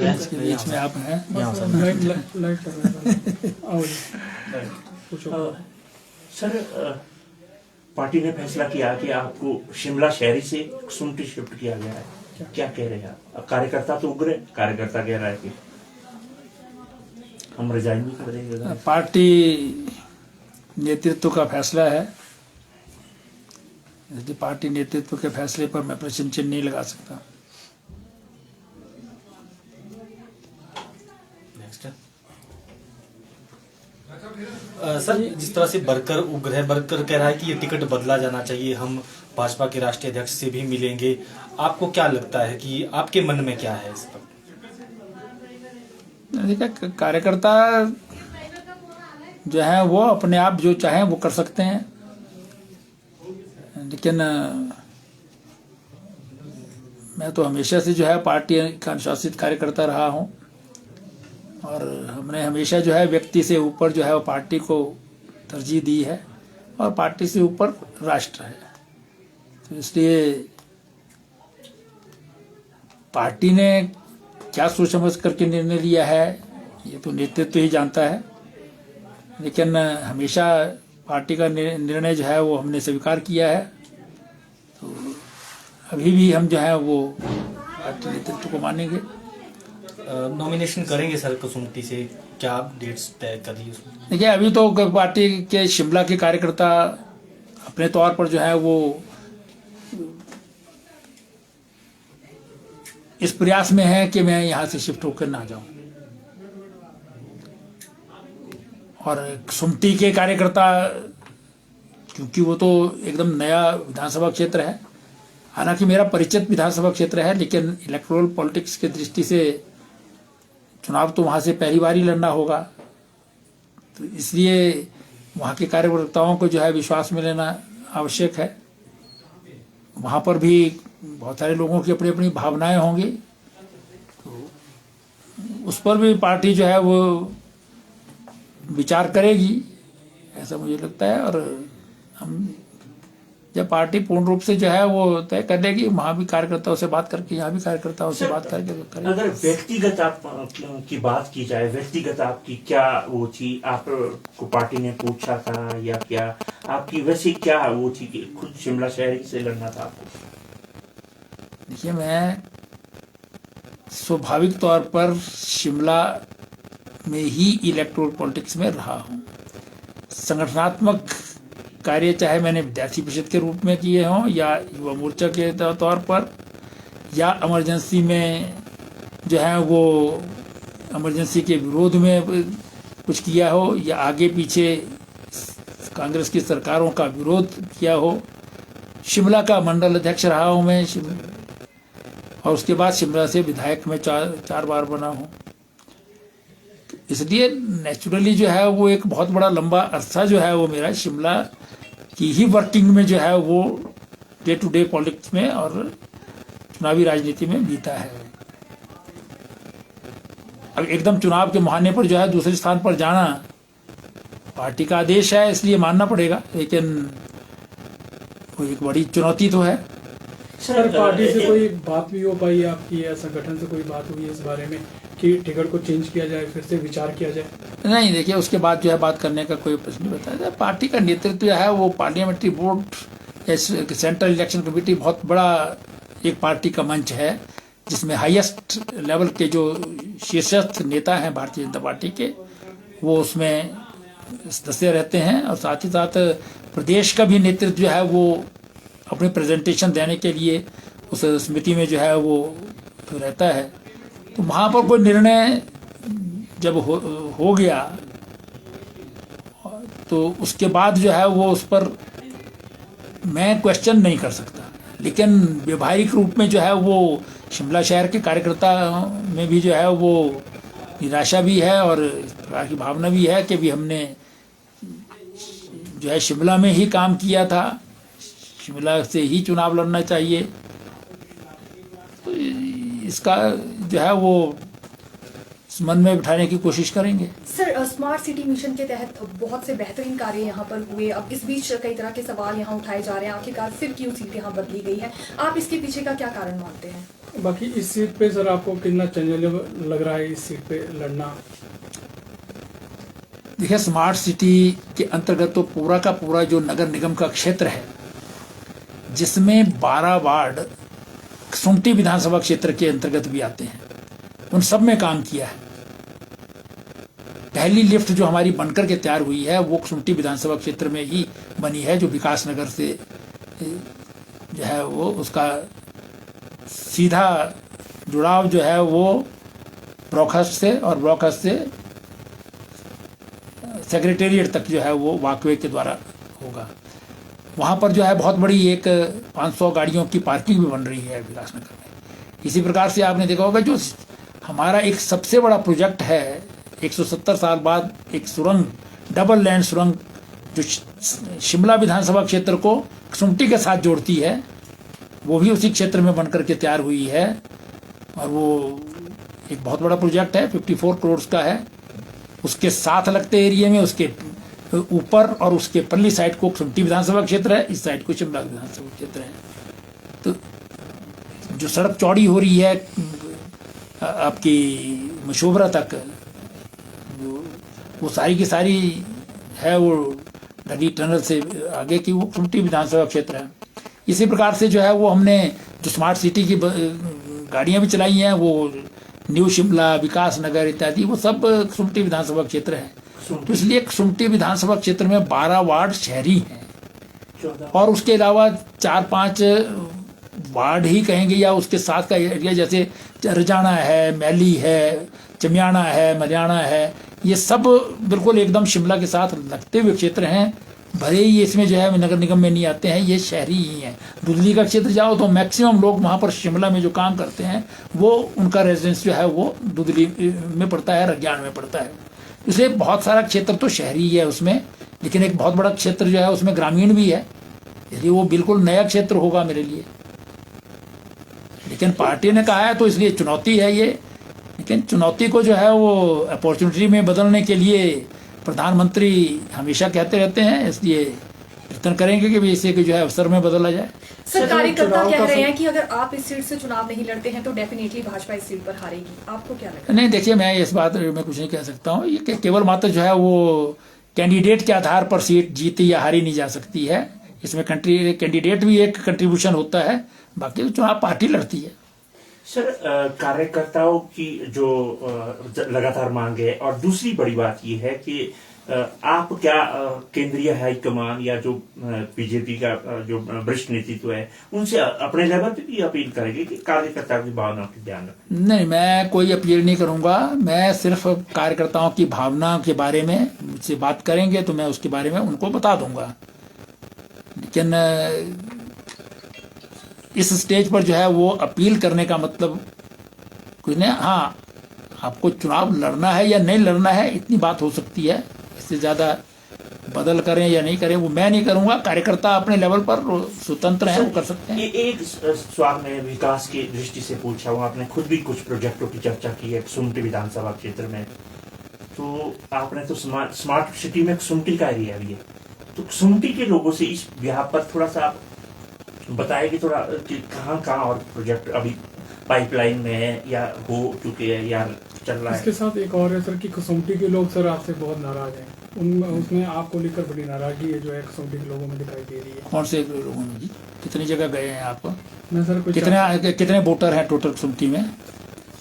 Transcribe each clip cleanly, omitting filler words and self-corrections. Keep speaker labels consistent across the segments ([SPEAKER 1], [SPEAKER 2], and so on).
[SPEAKER 1] इसके बीच में आप हैं।
[SPEAKER 2] सर, पार्टी ने फैसला किया कि आपको शिमला शहरी से सुमटी शिफ्ट किया गया है, क्या कह रहे हैं आप? कार्यकर्ता तो उग्र है, कार्यकर्ता कह रहा है कि हम रिजाइन भी कर देंगे।
[SPEAKER 1] पार्टी नेतृत्व का फैसला है, यदि पार्टी नेतृत्व के फैसले पर मैं प्रश्न चिन्ह नहीं लगा सकता।
[SPEAKER 3] सर, जिस तरह से बरकर उग्र है, बरकर कह रहा है कि ये टिकट बदला जाना चाहिए, हम भाजपा के राष्ट्रीय अध्यक्ष से भी मिलेंगे, आपको क्या लगता है कि आपके मन में क्या है इस पर?
[SPEAKER 1] देखिए, कार्यकर्ता जो है वो अपने आप जो चाहें वो कर सकते हैं, लेकिन मैं तो हमेशा से जो है पार्टी का अनुशासित कार्यकर्ता रहा हूं और हमने हमेशा जो है व्यक्ति से ऊपर जो है वो पार्टी को तरजीह दी है और पार्टी से ऊपर राष्ट्र है। तो इसलिए पार्टी ने क्या सोच समझ करके निर्णय लिया है ये तो नेतृत्व ही जानता है, लेकिन हमेशा पार्टी का निर्णय जो है वो हमने स्वीकार किया है। तो अभी भी हम जो है वो पार्टी नेतृत्व को मानेंगे।
[SPEAKER 3] नॉमिनेशन करेंगे सर कसुमती से, क्या डेट्स तय कर दी उसमें?
[SPEAKER 1] देखिए, अभी तो पार्टी के शिमला के कार्यकर्ता अपने तौर पर जो है वो इस प्रयास में है कि मैं यहाँ से शिफ्ट होकर ना जाऊं, और सुमती के कार्यकर्ता क्योंकि वो तो एकदम नया विधानसभा क्षेत्र है, हालांकि मेरा परिचित विधानसभा क्षेत्र है, लेकिन इलेक्टोरल पॉलिटिक्स की दृष्टि से चुनाव तो वहाँ से पहली बार ही लड़ना होगा, तो इसलिए वहाँ के कार्यकर्ताओं को जो है विश्वास में लेना आवश्यक है। वहाँ पर भी बहुत सारे लोगों की अपनी अपनी भावनाएं होंगी, तो उस पर भी पार्टी जो है वो विचार करेगी, ऐसा मुझे लगता है। और हम जब पार्टी पूर्ण रूप से जो है वो तय कर लेगी, वहाँ भी कार्यकर्ताओं से बात करके, यहाँ भी कार्यकर्ताओं से बात करके करेंगे।
[SPEAKER 2] अगर व्यक्तिगत आप की बात की जाए, व्यक्तिगत आपकी क्या वो थी, आपको पार्टी ने पूछा था या क्या आपकी वैसी क्या वो थी कि खुद शिमला शहर से लड़ना था आपको?
[SPEAKER 1] देखिए, मैं स्वाभाविक तौर पर शिमला में ही इलेक्टोरल पॉलिटिक्स में रहा हूँ। संगठनात्मक कार्य चाहे मैंने विद्यार्थी परिषद के रूप में किए हों या युवा मोर्चा के तौर पर, या इमरजेंसी में जो है वो इमरजेंसी के विरोध में कुछ किया हो, या आगे पीछे कांग्रेस की सरकारों का विरोध किया हो। शिमला का मंडल अध्यक्ष रहा हूँ मैं, और उसके बाद शिमला से विधायक में चार बार बना हूँ। इसलिए नेचुरली जो है वो एक बहुत बड़ा लंबा अरसा जो है वो मेरा शिमला की ही वर्किंग में जो है वो डे टू डे पॉलिटिक्स में और चुनावी राजनीति में बीता है। अब एकदम चुनाव के मुहाने पर जो है दूसरे स्थान पर जाना पार्टी का आदेश है, इसलिए मानना पड़ेगा, लेकिन वो एक बड़ी चुनौती तो है।
[SPEAKER 4] सर, पार्टी से कोई बात भी हो पाई आपकी या संगठन से कोई बात हुई इस बारे में कि टिकट को चेंज किया जाए, फिर से विचार किया जाए?
[SPEAKER 1] नहीं, देखिए, उसके बाद जो है बात करने का कोई प्रश्न नहीं बताया। पार्टी का नेतृत्व जो है वो parliamentary board, central election committee बहुत बड़ा एक पार्टी का मंच है, जिसमें हाईएस्ट लेवल के जो शीर्षस्थ नेता हैं भारतीय जनता पार्टी के, वो उसमें सदस्य रहते हैं, और साथ ही साथ प्रदेश का भी नेतृत्व जो है वो अपनी प्रेजेंटेशन देने के लिए उस समिति में जो है वो रहता है। तो वहाँ पर कोई निर्णय जब हो गया तो उसके बाद जो है वो उस पर मैं क्वेश्चन नहीं कर सकता, लेकिन व्यवहारिक रूप में जो है वो शिमला शहर के कार्यकर्ता में भी जो है वो निराशा भी है और इस प्रकार की भावना भी है कि भी हमने जो है शिमला में ही काम किया था, शिमला से ही चुनाव लड़ना चाहिए। तो इसका जो है वो मन में बिठाने की कोशिश करेंगे।
[SPEAKER 5] सर, स्मार्ट सिटी मिशन के तहत बहुत से बेहतरीन कार्य यहाँ पर हुए। अब इस बीच कई तरह के सवाल यहाँ उठाए जा रहे हैं, आखिरकार फिर क्यों सीट यहाँ बदली गई है? आप इसके पीछे का क्या कारण मानते हैं?
[SPEAKER 4] बाकी इस सीट पे सर आपको कितना चैलेंज लग रहा है इस सीट पे लड़ना?
[SPEAKER 1] देखिए, स्मार्ट सिटी के अंतर्गत तो पूरा का पूरा जो नगर निगम का क्षेत्र है, जिसमें 12 वार्ड कसुम्पटी विधानसभा क्षेत्र के अंतर्गत भी आते हैं, उन सब में काम किया है। पहली लिफ्ट जो हमारी बनकर के तैयार हुई है वो कसुम्पटी विधानसभा क्षेत्र में ही बनी है, जो विकास नगर से जो है वो उसका सीधा जुड़ाव जो है वो ब्रॉकहस्ट से और ब्रॉकहस्ट से सेक्रेटेरिएट तक जो है वो वॉकवे के द्वारा होगा। वहाँ पर जो है बहुत बड़ी एक 500 गाड़ियों की पार्किंग भी बन रही है विकास नगर में। इसी प्रकार से आपने देखा होगा जो हमारा एक सबसे बड़ा प्रोजेक्ट है, 170 साल बाद एक सुरंग, डबल लैंड सुरंग जो शिमला विधानसभा क्षेत्र को कसुम्पटी के साथ जोड़ती है, वो भी उसी क्षेत्र में बनकर के तैयार हुई है। और वो एक बहुत बड़ा प्रोजेक्ट है, 54 करोड़ का है। उसके साथ लगते एरिया में उसके ऊपर और उसके परली साइड को कसुम्पटी विधानसभा क्षेत्र है, इस साइड को शिमला विधानसभा क्षेत्र है। तो जो सड़क चौड़ी हो रही है आपकी मशोबरा तक, वो सारी की सारी है वो नदी टनल से आगे की वो कसुम्पटी विधानसभा क्षेत्र है। इसी प्रकार से जो है वो हमने जो स्मार्ट सिटी की गाड़ियां भी चलाई हैं, वो न्यू शिमला, विकास नगर इत्यादि, वो सब कसुम्पटी विधानसभा क्षेत्र है। तो इसलिए कसुम्पटी विधानसभा क्षेत्र में 12 वार्ड शहरी हैं और उसके अलावा 4-5 वार्ड ही कहेंगे या उसके साथ का एरिया, जैसे रजाना है, मैली है, चमियाना है, मरियाना है, ये सब बिल्कुल एकदम शिमला के साथ लगते हुए क्षेत्र हैं। भले ही इसमें जो है नगर निगम में नहीं आते हैं, ये शहरी ही हैं। दुधली का क्षेत्र जाओ तो मैक्सिमम लोग वहाँ पर शिमला में जो काम करते हैं वो उनका रेजिडेंस जो है वो दुधली में पड़ता है, रज्ञान में पड़ता है। इसलिए बहुत सारा क्षेत्र तो शहरी ही है उसमें, लेकिन एक बहुत बड़ा क्षेत्र जो है उसमें ग्रामीण भी है, इसलिए वो बिल्कुल नया क्षेत्र होगा मेरे लिए। लेकिन पार्टी ने कहा है तो इसलिए चुनौती है ये, लेकिन चुनौती को जो है वो अपॉर्चुनिटी में बदलने के लिए प्रधानमंत्री हमेशा कहते रहते हैं, इसलिए प्रयत्न करेंगे कि इसे जो है अवसर में बदला जाए।
[SPEAKER 5] सर, कार्यकर्ता कह रहे हैं कि अगर आप इस सीट से चुनाव नहीं लड़ते हैं तो डेफिनेटली भाजपा इस सीट पर हारेगी, आपको क्या लगता है?
[SPEAKER 1] नहीं, देखिए, मैं इस बात में कुछ नहीं कह सकता हूँ। ये केवल मात्र जो है वो कैंडिडेट के आधार पर सीट जीती या हारी नहीं जा सकती है। इसमें कैंडिडेट भी एक कंट्रीब्यूशन होता है, बाकी तो चुनाव पार्टी लड़ती है।
[SPEAKER 2] सर, कार्यकर्ताओं की जो लगातार मांग है, और दूसरी बड़ी बात ये है कि आप क्या केंद्रीय हाईकमान या जो बीजेपी का जो वरिष्ठ नेतृत्व है उनसे अपने लेवल पे भी अपील करेंगे कि कार्यकर्ताओं की भावनाओं की ध्यान रखें?
[SPEAKER 1] नहीं, मैं कोई अपील नहीं करूंगा। मैं सिर्फ कार्यकर्ताओं की भावना के बारे में मुझसे बात करेंगे तो मैं उसके बारे में उनको बता दूंगा। लेकिन इस स्टेज पर जो है वो अपील करने का मतलब कुछ नहीं। हाँ, आपको चुनाव लड़ना है या नहीं लड़ना है, इतनी बात हो सकती है। इससे ज़्यादा बदल करें या नहीं करें वो मैं नहीं करूंगा। कार्यकर्ता अपने लेवल पर स्वतंत्र हैं, वो कर सकते हैं।
[SPEAKER 2] एक सवाल में विकास की दृष्टि से पूछा हूँ, आपने खुद भी कुछ प्रोजेक्टों की चर्चा की है कसुम्पटी विधानसभा क्षेत्र में, तो आपने तो स्मार्ट सिटी में कसुम्पटी का एरिया भी है, तो कसुम्पटी के लोगों से इस बिहार पर थोड़ा सा आप बताएं कि थोड़ा कि कहाँ और प्रोजेक्ट अभी पाइपलाइन में है या हो चुके हैं या चल रहा है?
[SPEAKER 4] इसके साथ एक और है सर कि कसुम्पटी के लोग सर आपसे बहुत नाराज हैं, उसमें आपको लेकर बड़ी नाराजगी है जो है कसुम्पटी के लोगों में दिखाई दे रही है।
[SPEAKER 1] कौन से लोगों में जी? कितनी जगह गए हैं आप?
[SPEAKER 4] मैं सर
[SPEAKER 1] कितने वोटर हैं टोटल कसुम्पटी में?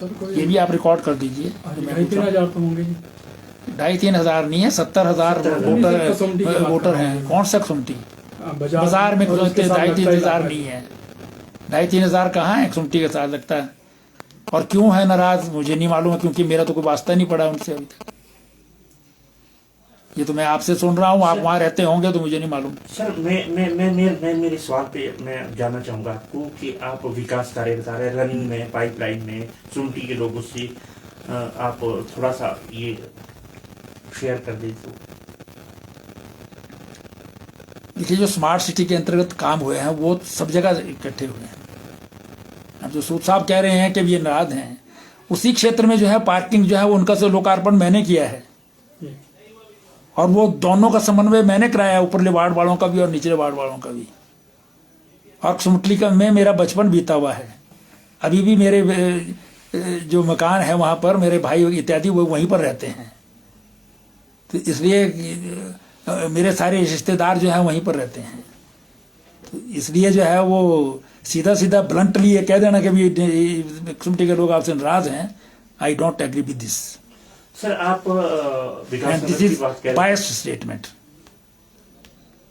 [SPEAKER 4] सर कोई
[SPEAKER 1] ये भी आप रिकॉर्ड कर दीजिए।
[SPEAKER 4] 2,500 तो होंगे जी।
[SPEAKER 1] 2,500 नहीं है, 70,000 वोटर हैं। कौन सा कसुम्पटी? बाजार में 2,500 नहीं है। 2,500 कहाँ है कसुम्पटी के साथ लगता है। और क्यों है नाराज मुझे नहीं मालूम है, क्योंकि मेरा तो कोई वास्ता नहीं पड़ा उनसे अभी तक। ये तो मैं आपसे सुन रहा हूँ, आप वहाँ रहते होंगे तो मुझे नहीं मालूम।
[SPEAKER 2] सर, मैं मेरे सवाल पे मैं जानना चाहूंगा आपको कि आप विकास कार्य बता रहे रनिंग में, पाइपलाइन में, कसुम्पटी के लोगों से आप थोड़ा सा ये शेयर कर दें तो।
[SPEAKER 1] देखिए, जो स्मार्ट सिटी के अंतर्गत काम हुए हैं वो सब जगह इकट्ठे हुए हैं। अब जो सूद साहब कह रहे हैं कि ये नाराज हैं, उसी क्षेत्र में जो है पार्किंग जो है वो उनका से लोकार्पण मैंने किया है, और वो दोनों का समन्वय मैंने कराया है, ऊपरले वार्ड वालों का भी और निचले वार्ड वालों का भी। और कुसुमटली का में मेरा बचपन बीता हुआ है। अभी भी मेरे जो मकान है वहाँ पर मेरे भाई इत्यादि वो वहीं पर रहते हैं, तो इसलिए मेरे सारे रिश्तेदार जो हैं वहीं पर रहते हैं। तो इसलिए जो है वो सीधा सीधा ब्लंटली ये कह देना कि भी कुसुमटी के लोग आपसे नाराज हैं, I don't agree with this,
[SPEAKER 2] sir आप विकास
[SPEAKER 1] दिस
[SPEAKER 2] नगर की
[SPEAKER 1] इज
[SPEAKER 2] बात कह रहे
[SPEAKER 1] बायस्ड स्टेटमेंट।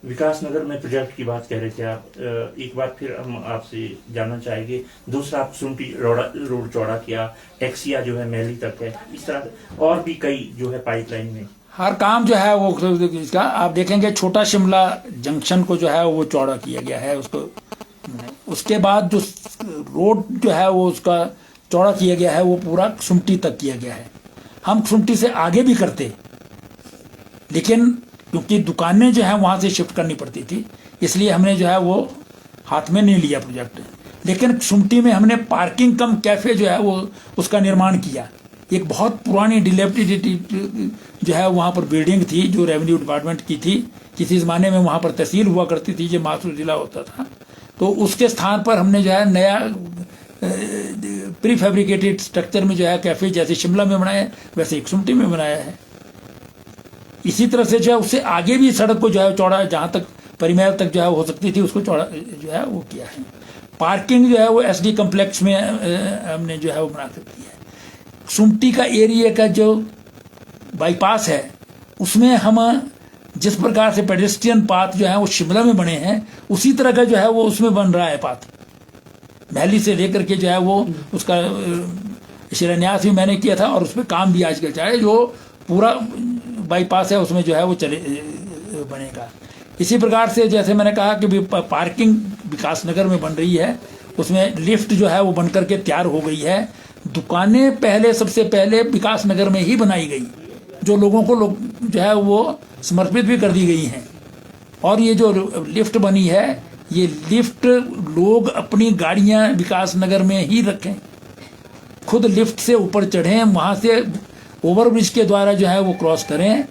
[SPEAKER 2] विकास नगर में प्रोजेक्ट की बात कह रहे थे आप। एक बार फिर हम आपसे जानना चाहेंगे, दूसरा आप कुसुमटी रोड चौड़ा किया, टैक्सिया जो है मैली तक है, इस तरह और भी कई जो है पाइपलाइन में
[SPEAKER 1] हर काम जो है वो इसका आप देखेंगे। छोटा शिमला जंक्शन को जो है वो चौड़ा किया गया है उसको, उसके बाद जो रोड जो है वो उसका चौड़ा किया गया है वो पूरा कुसुमटी तक किया गया है। हम कुसुमटी से आगे भी करते, लेकिन क्योंकि दुकानें जो है वहां से शिफ्ट करनी पड़ती थी, इसलिए हमने जो है वो हाथ में नहीं लिया प्रोजेक्ट। लेकिन कुसुमटी में हमने पार्किंग कम कैफे जो है वो उसका निर्माण किया। एक बहुत पुरानी डिलेपिडेटेड जो है वहाँ पर बिल्डिंग थी जो रेवेन्यू डिपार्टमेंट की थी, किसी ज़माने में वहाँ पर तहसील हुआ करती थी, जो मासूर जिला होता था। तो उसके स्थान पर हमने जो है नया प्री फैब्रिकेटेड स्ट्रक्चर में जो है कैफे जैसे शिमला में बनाया है वैसे ही कुसुमटी में बनाया है। इसी तरह से जो है उससे आगे भी सड़क को जो है चौड़ा, जहाँ तक परिमैल तक जो है हो सकती थी उसको चौड़ा जो है वो किया है। पार्किंग जो है वो SD कम्प्लेक्स में हमने जो है वो बना सकती है। कुसुमटी का एरिया का जो बाईपास है उसमें हम जिस प्रकार से पेडेस्ट्रियन पाथ जो है वो शिमला में बने हैं, उसी तरह का जो है वो उसमें बन रहा है पाथ। महली से लेकर के जो है वो उसका शिलान्यास भी मैंने किया था और उसमें काम भी आजकल चाहे जो पूरा बाईपास है उसमें जो है वो चले बनेगा। इसी प्रकार से जैसे मैंने कहा कि पार्किंग विकास नगर में बन रही है, उसमें लिफ्ट जो है वो बनकर के तैयार हो गई है। दुकानें पहले सबसे पहले विकास नगर में ही बनाई गई, जो लोगों को जो है वो समर्पित भी कर दी गई हैं। और ये जो लिफ्ट बनी है, ये लिफ्ट लोग अपनी गाड़ियां विकास नगर में ही रखें, खुद लिफ्ट से ऊपर चढ़ें, वहां से ओवरब्रिज के द्वारा जो है वो क्रॉस करें,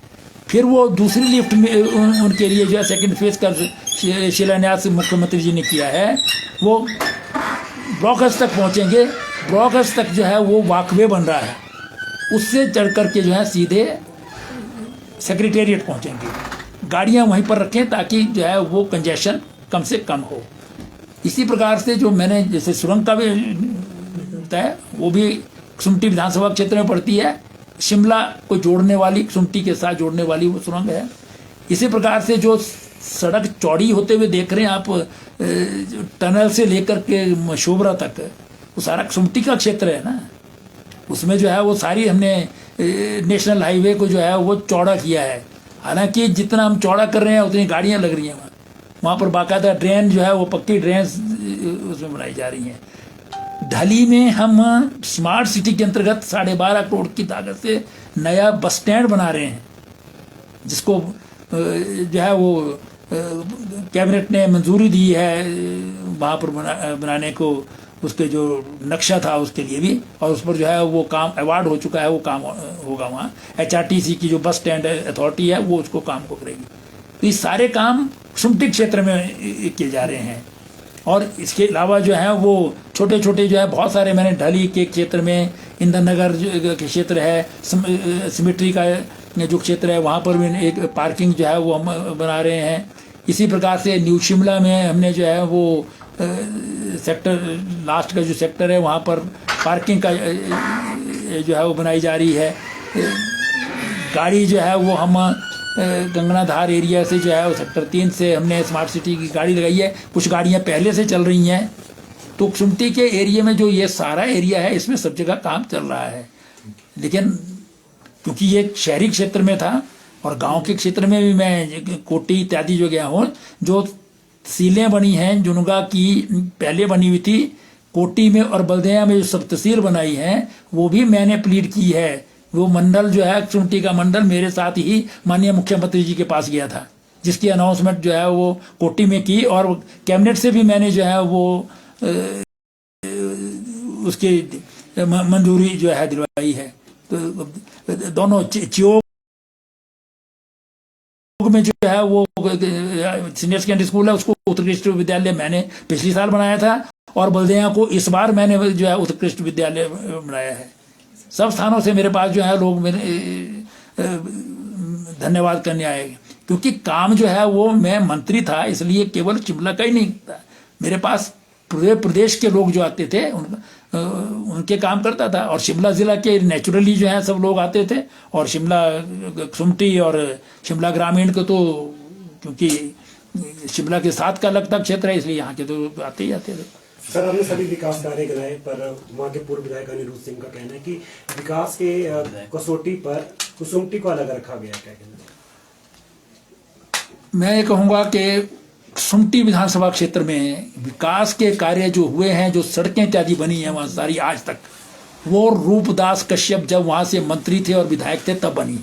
[SPEAKER 1] फिर वो दूसरी लिफ्ट में उनके लिए जो है सेकंड फेज का शिलान्यास मुख्यमंत्री जी ने किया है। वो ब्लॉकर्स तक पहुंचेंगे, ब्लॉकर्स तक जो है वो वॉकवे बन रहा है, उससे चढ़ करके जो है सीधे सेक्रेटेरिएट पहुंचेंगे। गाड़ियां वहीं पर रखें ताकि जो है वो कंजेशन कम से कम हो। इसी प्रकार से जो मैंने जैसे सुरंग का भी बताया, वो भी कुसुमटी विधानसभा क्षेत्र में पड़ती है, शिमला को जोड़ने वाली, कुसुमटी के साथ जोड़ने वाली वो सुरंग है। इसी प्रकार से जो सड़क चौड़ी होते हुए देख रहे हैं आप, टनल से लेकर के मशोबरा तक, वो सारा कुसुमटी का क्षेत्र है ना। उसमें जो है वो सारी हमने नेशनल हाईवे को जो है वो चौड़ा किया है। हालांकि जितना हम चौड़ा कर रहे हैं उतनी गाड़ियां लग रही हैं वहाँ पर बाकायदा ड्रेन जो है वो पक्की ड्रेन उसमें बनाई जा रही हैं। ढली में हम स्मार्ट सिटी के अंतर्गत 12.5 करोड़ की लागत से नया बस स्टैंड बना रहे हैं, जिसको जो है वो कैबिनेट ने मंजूरी दी है वहाँ पर बनाने को। उसके जो नक्शा था उसके लिए भी, और उस पर जो है वो काम अवार्ड हो चुका है, वो काम होगा वहाँ। HRTC की जो बस स्टैंड अथॉरिटी है वो उसको काम को करेगी। तो ये सारे काम कुसुमटी क्षेत्र में किए जा रहे हैं। और इसके अलावा जो है वो छोटे छोटे जो है बहुत सारे, मैंने ढली के क्षेत्र में, इंदर नगर के क्षेत्र है, सिमेट्री का जो क्षेत्र है वहाँ पर भी एक पार्किंग जो है वो हम बना रहे हैं। इसी प्रकार से न्यू शिमला में हमने जो है वो सेक्टर लास्ट का जो सेक्टर है वहाँ पर पार्किंग का जो है वो बनाई जा रही है। गाड़ी जो है वो हम गंगनाधार एरिया से जो है वो सेक्टर 3 से हमने स्मार्ट सिटी की गाड़ी लगाई है। कुछ गाड़ियाँ पहले से चल रही हैं। तो कुसुमटी के एरिया में जो ये सारा एरिया है इसमें सब जगह काम चल रहा है। लेकिन क्योंकि ये शहरी क्षेत्र में था और गांव के क्षेत्र में भी मैं कोटी इत्यादि जो गया हूँ, जो तहसीलें बनी हैं जुनगा की पहले बनी हुई थी, कोटी में और बल्दिया में जो सब तहसील बनाई हैं वो भी मैंने प्लीड की है। वो मंडल जो है कुसुमटी का मंडल मेरे साथ ही माननीय मुख्यमंत्री जी के पास गया था, जिसकी अनाउंसमेंट जो है वो कोटी में की, और कैबिनेट से भी मैंने जो है वो उसके मंजूरी जो है दिलवाई है। तो दोनों चियोग में जो है वो सीनियर सेकेंडरी स्कूल है, उसको उत्कृष्ट विद्यालय मैंने पिछले साल बनाया था, और बल्दिया को इस बार मैंने जो है उत्कृष्ट विद्यालय बनाया है। सब स्थानों से मेरे पास जो है लोग मेरे धन्यवाद करने आए, क्योंकि काम जो है वो, मैं मंत्री था इसलिए केवल शिमला का ही नहीं था, मेरे पास पूरे प्रदेश के लोग जो आते थे उनके काम करता था। और शिमला जिला के नेचुरली जो है सब लोग आते थे, और शिमला सुमटी और शिमला ग्रामीण को तो, क्योंकि शिमला के साथ का लगता क्षेत्र है, इसलिए यहाँ के तो आते ही आते थे।
[SPEAKER 6] सर, हमने सभी विकास कार्य कराए, पर वहाँ के पूर्व विधायक अनिरुद्ध सिंह का कहना है कि विकास के कसौटी पर कुसुमटी को अलग रखा गया, क्या कहना है?
[SPEAKER 1] मैं ये कहूँगा कि सुमटी विधानसभा क्षेत्र में विकास के कार्य जो हुए हैं, जो सड़कें इत्यादि बनी हैं वहाँ सारी आज तक, वो रूपदास कश्यप जब वहाँ से मंत्री थे और विधायक थे तब बनी।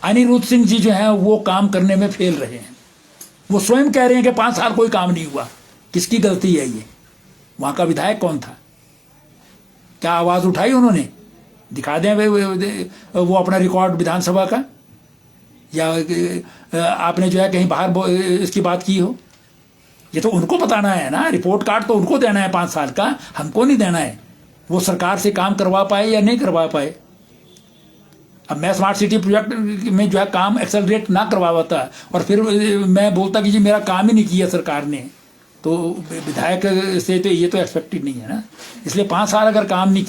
[SPEAKER 1] अनिरुद्ध सिंह जी जो हैं वो काम करने में फेल रहे हैं। वो स्वयं कह रहे हैं कि 5 साल कोई काम नहीं हुआ। किसकी गलती है ये? वहाँ का विधायक कौन था? क्या आवाज़ उठाई उन्होंने? दिखा दें वो अपना रिकॉर्ड विधानसभा का, या आपने जो है कहीं बाहर इसकी बात की हो? ये तो उनको बताना है ना, रिपोर्ट कार्ड तो उनको देना है 5 साल का, हमको नहीं देना है। वो सरकार से काम करवा पाए या नहीं करवा पाए। अब मैं स्मार्ट सिटी प्रोजेक्ट में जो है काम एक्सेलरेट ना करवाता और फिर मैं बोलता कि जी मेरा काम ही नहीं किया सरकार ने, तो विधायक से तो ये तो एक्सपेक्टेड नहीं है ना। इसलिए 5 साल अगर काम नहीं किया